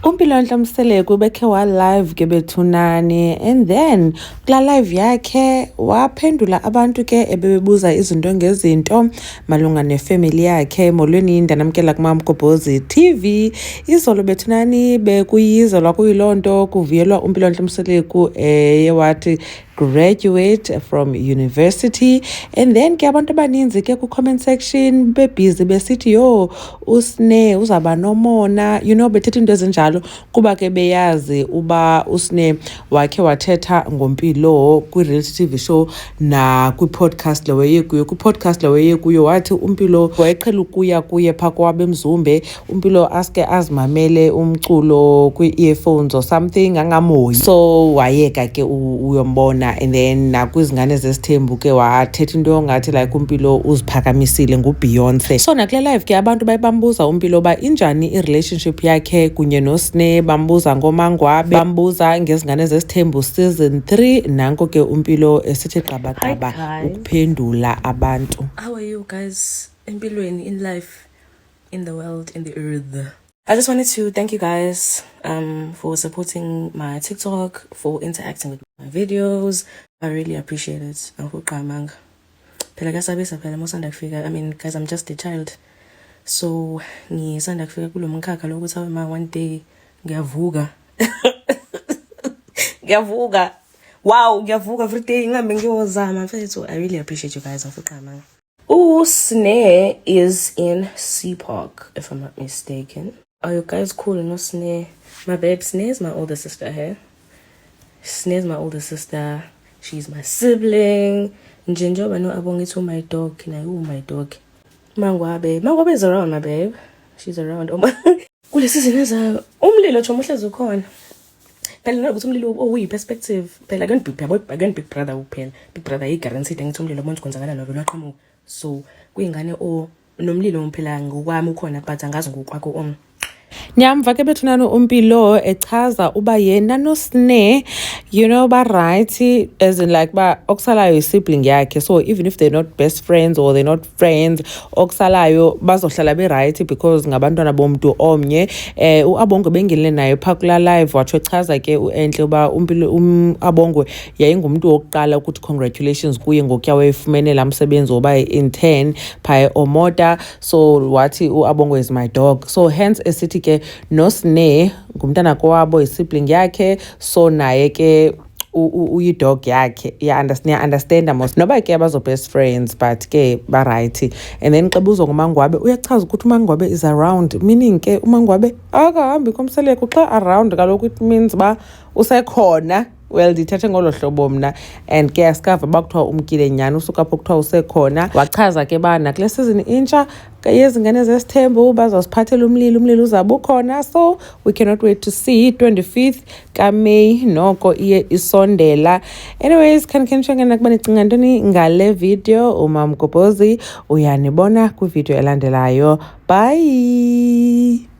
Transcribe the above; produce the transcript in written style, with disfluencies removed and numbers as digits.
Umpilo Mseleko bekhe wa live ke bethunani, and then kula live yakhe waphendula abantu ke ebebebuza izinto ngezinto malunga nefamily yakhe. Molweni ndanamkela kuMamgobhozi TV. Izolo bethunani bekuyizolwa kuyilonto kuviyelwa Umpilo Mseleko wathi graduate from university, and then ke abantu abaninzi ke ku comment section bebusy besithi yo uSne uzaba nomona, bethetha into ezinjalo kuba ke beyazi uba uSne wakhe wathetha ngompilo kwi-reality TV show na kwi-podcast lewe kuyo wathi umpilo wayeqhela ukuya kuye phaa kwabeMzumbe, umpilo aske azimamele umculo kwi-earphones or something angamoyi, so wayeka ke uyombona. And then nakwizingane zesithembu ke wathetha into ngathi like umpilo uziphakamisile nguBeyonce. So nakule live ke abantu bayibambuza umpilo ba injani i-relationship yakhe kunye noSne, bambuza ngoMangwabe, bambuza ngezingane zesithembu season 3. Nanko ke umpilo esithi qabaqaba ukuphendula abantu. How are you guys? Empilweni, in life, in the world, in the earth. I just wanted to thank you guys for supporting my TikTok, for interacting with my videos. I really appreciate it. I mean, guys, I'm just a child. So, one day, wow, every day. So I really appreciate you guys. Sne is in CPOC, if I'm not mistaken. Are you guys cool? No, Sne. My babe, Sne is my older sister here. Sne is my older sister. She's my sibling. Njenjob, I know Abongi to my dog. Can I my dog? Mangwabe. Mangwabe is around, my babe. She's around. Kule season is umlilo chomuhle ukhona. Phela nokuthi umlilo oyi perspective. Phela again big brother uphela. Big brother yi guaranteed ngithi umlilo manje kwenzakala nobe lwaqhamuka. So kuyingane nomlilo umphela ngokwami ukhona but angazi ngokwakho Nyamva ke bethunani umpilo echaza uba yena noSne ba right, as in like ba okusalayo sibling yakhe, so even if they're not best friends or they're not friends, okusalayo bazohlala be right because ngabantwana bomuntu omnye. uAbongwe bengile naye phakula live wathi echaza ke uEnhle uba umpilo uAbongwe yayingumuntu wokuqala ukuthi congratulations kuye ngokuya wayefumene la msebenzi oba intern pha Omota. So wathi uAbongwe is my dog, so hence esithi ke noSne ngumntana kwabo isibling yakhe, so naye ke uyidog yakhe. Understand most noba ke abazo best friends but ke ba right. And then xebuzo ngoMangwabe uyachaza ukuthi uMangwabe is around, meaning ke uMangwabe akahambi koMseleko xa around, kaloku it means ba usekhona. Well, dithathe ngolo hlobo mna, and ke askava bakuthiwa umkile nyani usuka apho kuthiwa usekhona. Wachaza ke bana kule season intsha yezingane zesithembu bazosiphathela umlilo uzabe ukhona, so we cannot wait to see 25th kaMay noko iye isondela. Anyways, khanikhenishwe nakuba nicinga ntoni ngale video. uMamgobhozi uyanibona kwivideo elandelayo. Bye.